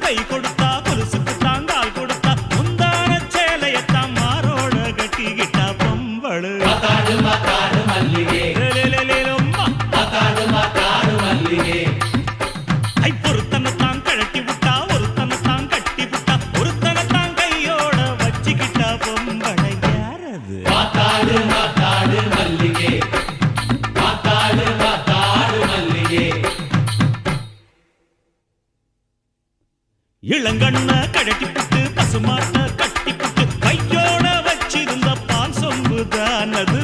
கை கொடுத்தா கொலுசுக்கு தாங்கால் கொடுத்தா முந்தான சேலையத்தான் மாரோட கட்டிக்கிட்டா பொம்பளு ஐ பொருத்தனத்தான் கழட்டி விட்டா ஒருத்தனத்தான் கட்டி விட்டா ஒருத்தனத்தான் கையோட வச்சுக்கிட்டா பொம்பளை யாரது இளங்கண்ண கழட்டி புட்டு பசுமாட்ட கட்டி புட்டு கையோட வச்சிருந்த பால் சொம்புதான் அது